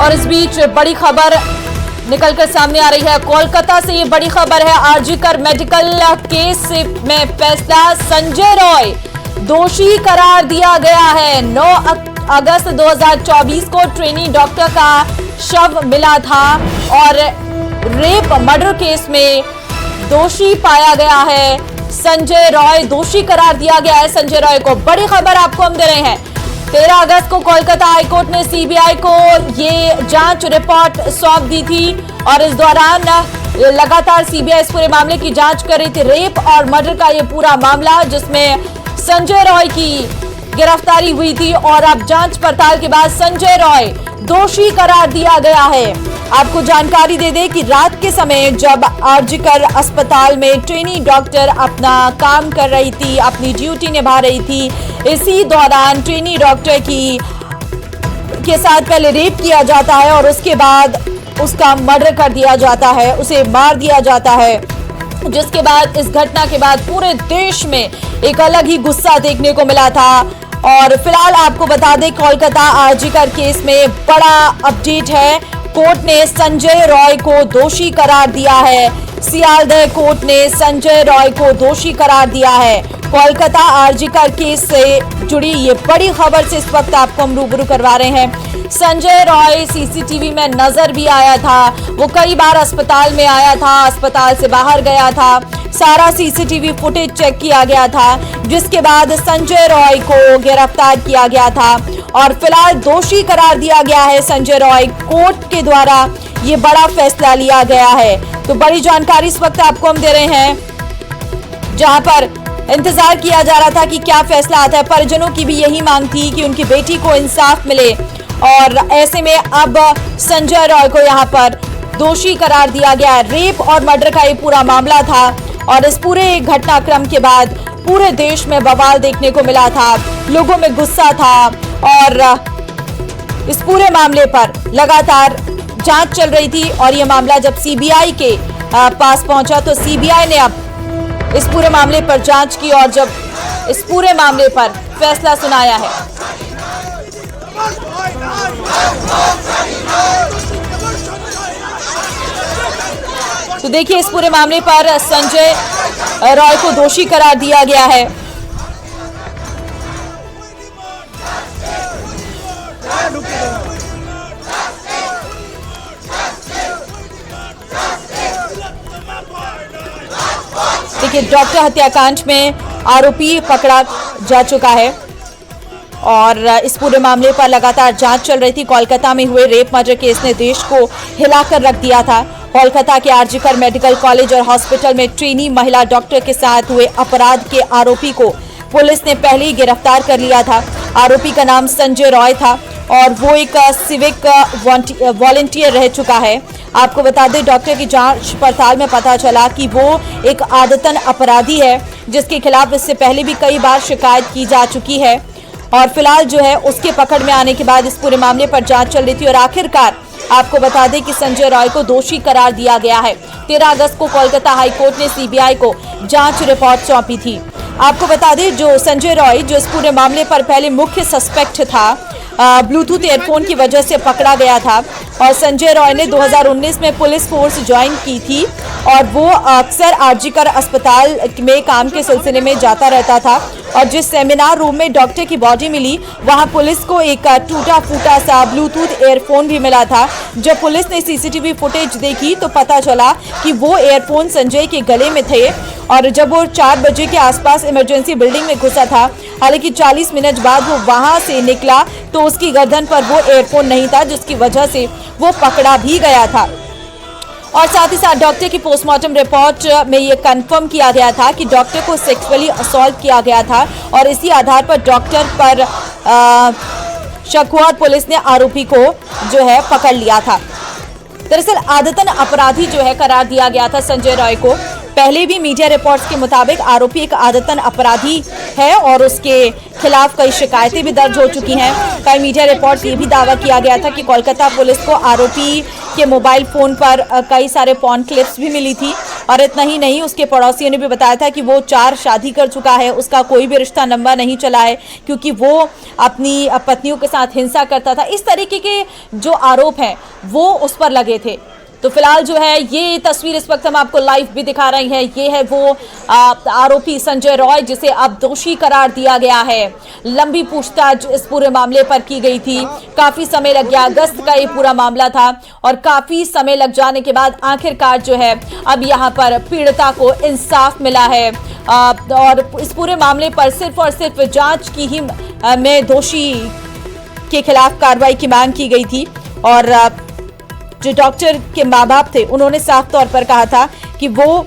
और इस बीच बड़ी खबर निकलकर सामने आ रही है कोलकाता से। ये बड़ी खबर है, आरजीकर मेडिकल केस में फैसला, संजय रॉय दोषी करार दिया गया है। 9 अगस्त 2024 को ट्रेनी डॉक्टर का शव मिला था और रेप मर्डर केस में दोषी पाया गया है। संजय रॉय दोषी करार दिया गया है संजय रॉय को। बड़ी खबर आपको हम दे रहे हैं। 13 अगस्त को कोलकाता हाईकोर्ट ने सीबीआई को ये जांच रिपोर्ट सौंप दी थी और इस दौरान लगातार सीबीआई इस पूरे मामले की जांच कर रही थी। रेप और मर्डर का ये पूरा मामला जिसमें संजय रॉय की गिरफ्तारी हुई थी और अब जांच पड़ताल के बाद संजय रॉय दोषी करार दिया गया है। आपको जानकारी दे दें कि रात के समय जब आरजीकर अस्पताल में ट्रेनी डॉक्टर अपना काम कर रही थी, अपनी ड्यूटी निभा रही थी, इसी दौरान ट्रेनी डॉक्टर के साथ पहले रेप किया जाता है और उसके बाद उसका मर्डर कर दिया जाता है, उसे मार दिया जाता है। जिसके बाद इस घटना के बाद पूरे देश में एक अलग ही गुस्सा देखने को मिला था। और फिलहाल आपको बता दें कोलकाता आरजीकर केस में बड़ा अपडेट है। कोर्ट ने संजय रॉय को दोषी करार दिया है। सियालदह कोर्ट ने संजय रॉय को दोषी करार दिया है। कोलकाता आरजीकर केस से जुड़ी ये बड़ी खबर से इस वक्त आपको हम रूबरू करवा रहे हैं। संजय रॉय सीसीटीवी में नजर भी आया था, वो कई बार अस्पताल में आया था, अस्पताल से बाहर गया था, सारा सीसीटीवी फुटेज चेक किया गया था, जिसके बाद संजय रॉय को गिरफ्तार किया गया था और फिलहाल दोषी करार दिया गया है संजय रॉय। कोर्ट के द्वारा ये बड़ा फैसला लिया गया है। तो बड़ी जानकारी इस वक्त आपको हम दे रहे हैं, जहां पर इंतजार किया जा रहा था कि क्या फैसला आता है। परिजनों की भी यही मांग थी कि उनकी बेटी को इंसाफ मिले और ऐसे में अब संजय रॉय को यहां पर दोषी करार दिया गया है। रेप और मर्डर का ये पूरा मामला था और इस पूरे घटनाक्रम के बाद पूरे देश में बवाल देखने को मिला था, लोगों में गुस्सा था और इस पूरे मामले पर लगातार जांच चल रही थी। और ये मामला जब सीबीआई के पास पहुंचा तो सीबीआई ने अब इस पूरे मामले पर जांच की और जब इस पूरे मामले पर फैसला सुनाया है। तो देखिए इस पूरे मामले पर संजय रॉय को दोषी करार दिया गया है। देखिए डॉक्टर हत्याकांड में आरोपी पकड़ा जा चुका है और इस पूरे मामले पर लगातार जांच चल रही थी। कोलकाता में हुए रेप मर्डर केस ने देश को हिलाकर रख दिया था। कोलकाता के आरजीकर मेडिकल कॉलेज और हॉस्पिटल में ट्रेनी महिला डॉक्टर के साथ हुए अपराध के आरोपी को पुलिस ने पहले ही गिरफ्तार कर लिया था। आरोपी का नाम संजय रॉय था और वो एक सिविक वॉलंटियर रह चुका है। आपको बता दें डॉक्टर की जांच पड़ताल में पता चला कि वो एक आदतन अपराधी है जिसके खिलाफ इससे पहले भी कई बार शिकायत की जा चुकी है और फिलहाल जो है उसके पकड़ में आने के बाद इस पूरे मामले पर जांच चल रही थी और आखिरकार आपको बता दें कि संजय रॉय को दोषी करार दिया गया है। 13 अगस्त को कोलकाता हाईकोर्ट ने सीबीआई को जांच रिपोर्ट सौंपी थी। आपको बता दें जो संजय रॉय जो इस पूरे मामले पर पहले मुख्य सस्पेक्ट था, ब्लूटूथ एयरफोन की वजह से पकड़ा गया था और संजय रॉय ने 2019 में पुलिस फोर्स ज्वाइन की थी और वो अक्सर आरजीकर अस्पताल में काम के सिलसिले में जाता रहता था और जिस सेमिनार रूम में डॉक्टर की बॉडी मिली वहां पुलिस को एक टूटा फूटा सा ब्लूटूथ एयरफोन भी मिला था। जब पुलिस ने सीसीटीवी फुटेज देखी तो पता चला कि वो एयरफोन संजय के गले में थे और जब वो 4 बजे के आसपास इमरजेंसी बिल्डिंग में घुसा था, हालांकि 40 मिनट बाद वो वहां से निकला तो उसकी गर्दन पर वो एयरफोन नहीं था जिसकी वजह से वो पकड़ा भी गया था। और साथ ही साथ डॉक्टर की पोस्टमार्टम रिपोर्ट में ये कंफर्म किया गया था कि डॉक्टर को सेक्सुअली असॉल्ट किया गया था और इसी आधार पर डॉक्टर पर शक हुआ और पुलिस ने आरोपी को जो है पकड़ लिया था। दरअसल आदतन अपराधी जो है करार दिया गया था संजय रॉय को। पहले भी मीडिया रिपोर्ट्स के मुताबिक आरोपी एक आदतन अपराधी है और उसके खिलाफ कई शिकायतें भी दर्ज हो चुकी हैं। कई मीडिया रिपोर्ट्स ये भी दावा किया गया था कि कोलकाता पुलिस को आरोपी के मोबाइल फोन पर कई सारे पॉर्न क्लिप्स भी मिली थी, और इतना ही नहीं, उसके पड़ोसियों ने भी बताया था कि वो 4 शादी कर चुका है, उसका कोई भी रिश्ता लंबा नहीं चला है क्योंकि वो अपनी पत्नियों के साथ हिंसा करता था। इस तरीके के जो आरोप हैं वो उस पर लगे थे। तो फिलहाल जो है ये तस्वीर इस वक्त हम आपको लाइव भी दिखा रहे हैं, ये है वो आरोपी संजय रॉय जिसे अब दोषी करार दिया गया है। लंबी पूछताछ इस पूरे मामले पर की गई थी, काफी समय लग गया, अगस्त का ये पूरा मामला था और काफी समय लग जाने के बाद आखिरकार जो है अब यहाँ पर पीड़िता को इंसाफ मिला है। और इस पूरे मामले पर सिर्फ और सिर्फ जांच की ही में दोषी के खिलाफ कार्रवाई की मांग की गई थी। और जो डॉक्टर के माँ बाप थे उन्होंने साफ तौर पर कहा था कि वो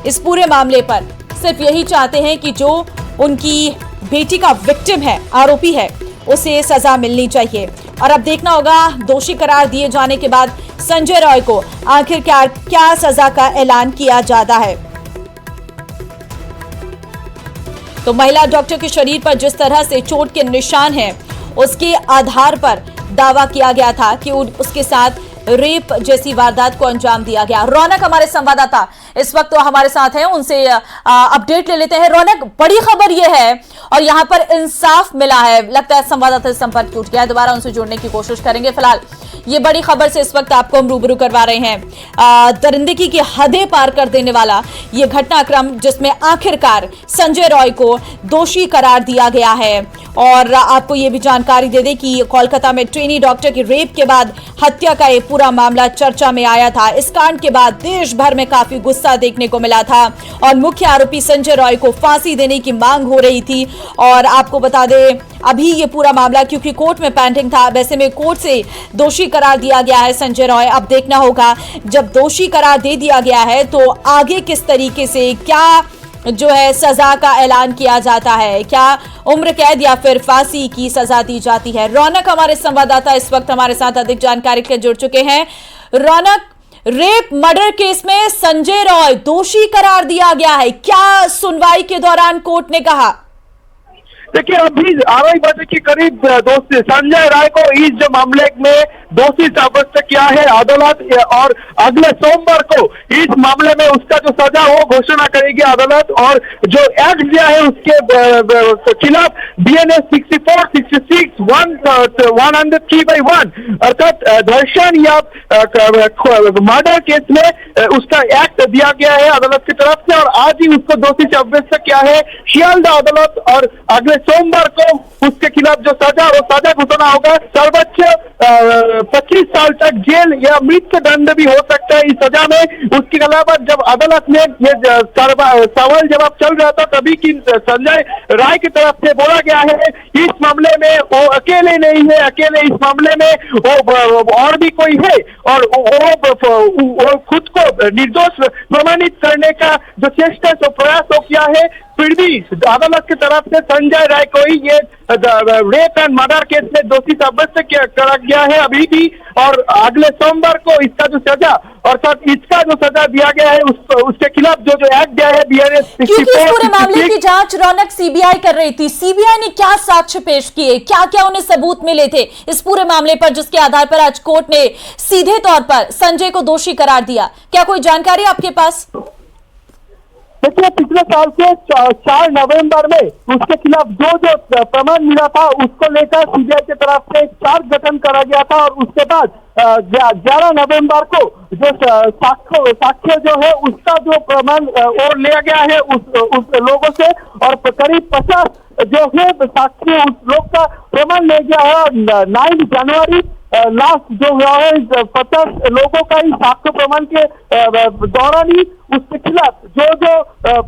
इस पूरे मामले पर सिर्फ यही चाहते हैं कि जो उनकी बेटी का विक्टिम है, आरोपी है, उसे सजा मिलनी चाहिए। और अब देखना होगा दोषी करार दिए जाने के बाद संजय रॉय को आखिरकार क्या सजा का ऐलान किया जाता है। तो महिला डॉक्टर के शरीर पर जिस तरह से चोट के निशान हैं, उसके आधार पर दावा किया गया था कि उसके साथ रेप जैसी वारदात को अंजाम दिया गया। रौनक हमारे संवाददाता इस वक्त तो हमारे साथ हैं, उनसे अपडेट ले लेते हैं। रौनक, बड़ी खबर यह है और यहां पर इंसाफ मिला है, लगता है संवाददाता से संपर्क टूट गया है, दोबारा उनसे जुड़ने की कोशिश करेंगे। फिलहाल ये बड़ी खबर से इस वक्त आपको हम रूबरू करवा रहे हैं। दरिंदगी की हदें पार कर देने वाला ये घटनाक्रम जिसमें आखिरकार संजय रॉय को दोषी करार दिया गया है। और आपको ये भी जानकारी दे दें कि कोलकाता में ट्रेनी डॉक्टर की रेप के बाद हत्या का ये पूरा मामला चर्चा में आया था। इस कांड के बाद देश भर में काफी गुस्सा देखने को मिला था और मुख्य आरोपी संजय रॉय को फांसी देने की मांग हो रही थी। और आपको बता दें, अभी ये पूरा मामला क्योंकि कोर्ट में पेंडिंग था, वैसे में कोर्ट से दोषी करार दिया गया है संजय रॉय। अब देखना होगा जब दोषी करार दे दिया गया है तो आगे किस तरीके से क्या जो है सजा का ऐलान किया जाता है, क्या उम्र कैद या फिर फांसी की सजा दी जाती है। रौनक हमारे संवाददाता इस वक्त हमारे साथ अधिक जानकारी के लिए जुड़ चुके हैं। रौनक, रेप मर्डर केस में संजय रॉय दोषी करार दिया गया है, क्या सुनवाई के दौरान कोर्ट ने कहा? देखिए, अभी 2:30 बजे के करीब दोषी संजय राय को इस जो मामले में दोषी साब्यस्त किया है अदालत, और अगले सोमवार को इस मामले में उसका जो सजा हो घोषणा करेगी अदालत। और जो एक्ट दिया है उसके खिलाफ BNS 64, 66, 103/1 अर्थात धर्षण या मर्डर केस में उसका एक्ट दिया गया है अदालत की तरफ से, और आज ही उसको दोषी साब्यस्त किया है शियालदह अदालत। और अगले सोमवार को उसके खिलाफ जो सजा वो सजा घोषणा होगा। सर्वोच्च 25 साल तक जेल या मृत्यु दंड भी हो सकता है इस सजा में। उसके अलावा जब अदालत में ये सवाल जवाब चल रहा था तभी कि संजय राय की तरफ से बोला गया है इस मामले में वो अकेले नहीं है, अकेले इस मामले में वो और भी कोई है, और वो खुद को निर्दोष प्रमाणित करने का जो चेष्टा जो प्रयास हो किया है। फिर भी अदालत की तरफ से संजय राय को ही ये रेप एंड मर्डर केस में दोषी साब्यस्त करा गया है अभी भी। और अगले सोमवार को इसका जो सजा अर्थात इसका जो सजा दिया गया है उसके खिलाफ जो एक्ट दिया है BNS 64। इस पूरे मामले की जांच रौनक CBI कर रही थी, CBI ने क्या साक्ष्य पेश किए, क्या क्या उन्हें सबूत मिले थे इस पूरे मामले पर जिसके आधार पर आज कोर्ट ने सीधे तौर पर संजय को दोषी करार दिया? क्या कोई जानकारी आपके पास? देखिए, पिछले साल के 4 नवंबर में उसके खिलाफ जो प्रमाण मिला था उसको लेकर CBI की तरफ से एक चार्ज गठन करा गया था। और उसके बाद 11 नवंबर को जो साक्ष्य जो है उसका जो प्रमाण और लिया गया है उस लोगों से, और करीब 50 जो है साक्ष्य उस लोग का प्रमाण ले गया है। और 9 जनवरी लास्ट जो हुआ है 50 लोगों का ही साक्ष्य प्रमाण के दौरान ही उसके खिलाफ जो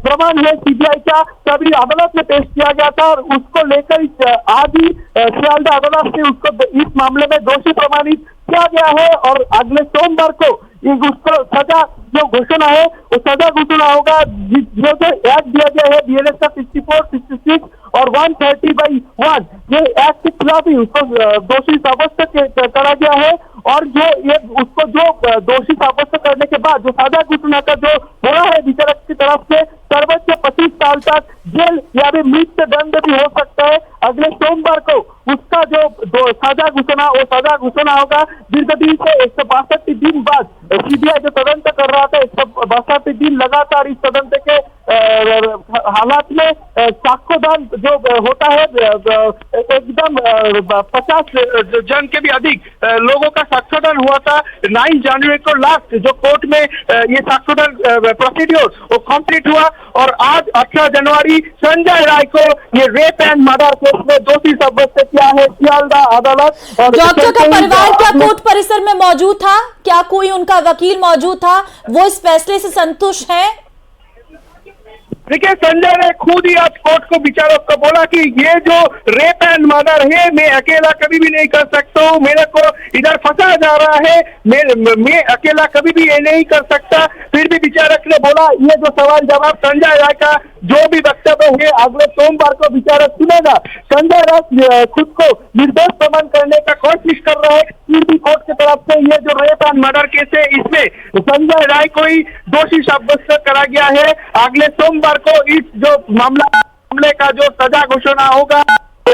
प्रमाण है CBI का तभी अदालत में पेश किया गया था। और उसको लेकर आज ही सियालदह अदालत से उसको इस मामले में दोषी प्रमाणित किया गया है। और अगले सोमवार को उसको सजा जो घोषणा है वो सजा घोषणा होगा। जो एक्ट दिया गया है BNS का 64, 66 और 130/1 ये एक्ट के खिलाफ ही उसको दोषी साब्यस्त करा गया है। और जो ये उसको जो दोषी साब्यस्त करने के बाद जो सजा घोषणा का जो हो रहा है विचारक की तरफ से सर्वोच्च 25 साल तक जेल या भी मृत्यु दंड भी हो सकता है अगले सोमवार को उसका जो सजा घोषणा वो सजा घोषणा होगा। दीर्घ दिन से 162 दिन बाद सीबीआई जो तदंत कर रहा था, 162 दिन लगातार इस तदंत के हालात में साक्ष्यदान जो होता है एकदम 50 जन के भी अधिक लोगों का साक्ष्यदान हुआ था। 9 जनवरी को लास्ट जो कोर्ट में ये साक्ष्यदान प्रोसीड्योर वो कंप्लीट हुआ और आज 18 जनवरी संजय राय को ये रेप एंड मर्डर केस में दोषी साब्यस्त किया है सियालदा अदालत। और डॉक्टर का परिवार क्या कोर्ट परिसर में मौजूद था? क्या कोई उनका वकील मौजूद था? वो इस फैसले से संतुष्ट है? देखिए, संजय ने खुद ही आज कोर्ट को विचारक को बोला कि ये जो रेप एंड मर्डर है मैं अकेला कभी भी नहीं कर सकता हूँ, मेरे को इधर फंसा जा रहा है, मैं अकेला कभी भी ये नहीं कर सकता। फिर भी विचारक ने बोला ये जो सवाल जवाब संजय राय का जो भी वक्तव्य है अगले सोमवार को विचारक सुनेगा। संजय राय खुद को निर्दोष प्रमाण करने का कोशिश कर रहे हैं। फिर भी कोर्ट की तरफ से ये जो रेप एंड मर्डर केस है इसमें संजय राय को ही दोषी साब्यस्त करा गया है। अगले सोमवार को इस जो मामले का जो सजा घोषणा होगा।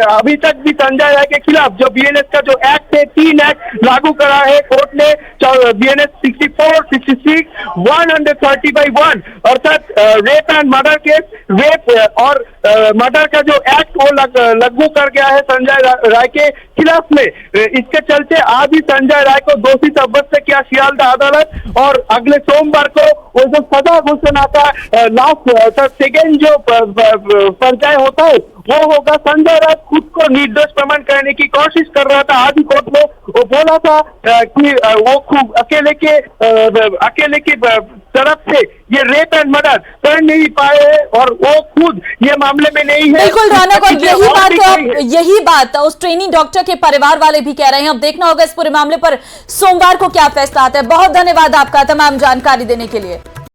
अभी तक भी संजय राय के खिलाफ जो बीएनएस का जो एक्ट है 3 एक्ट लागू करा है कोर्ट ने। बीएनएस 64, 66, 130/1 अर्थात rape and murder case, rape और मर्डर का जो एक्ट वो लागू कर गया है संजय राय के खिलाफ में। इसके चलते आज ही संजय राय को दोषी साब्यस्त किया सियालदा अदालत और अगले सोमवार को वो जो सजा घोषणा का लास्ट सेकेंड जो पर्याय होता है वो होगा। संजय राय खुद को निर्दोष प्रमाण करने की कोशिश कर रहा था। आज ही कोर्ट में वो बोला था कि वो खुद अकेले के तरफ से ये रेप एंड मर्डर कर नहीं पाए और वो खुद ये मामले में नहीं है। बिल्कुल रौनक, और यही बात उस ट्रेनी डॉक्टर के परिवार वाले भी कह रहे हैं। अब देखना होगा इस पूरे मामले पर सोमवार को क्या फैसला आता है। बहुत धन्यवाद आपका तमाम जानकारी देने के लिए।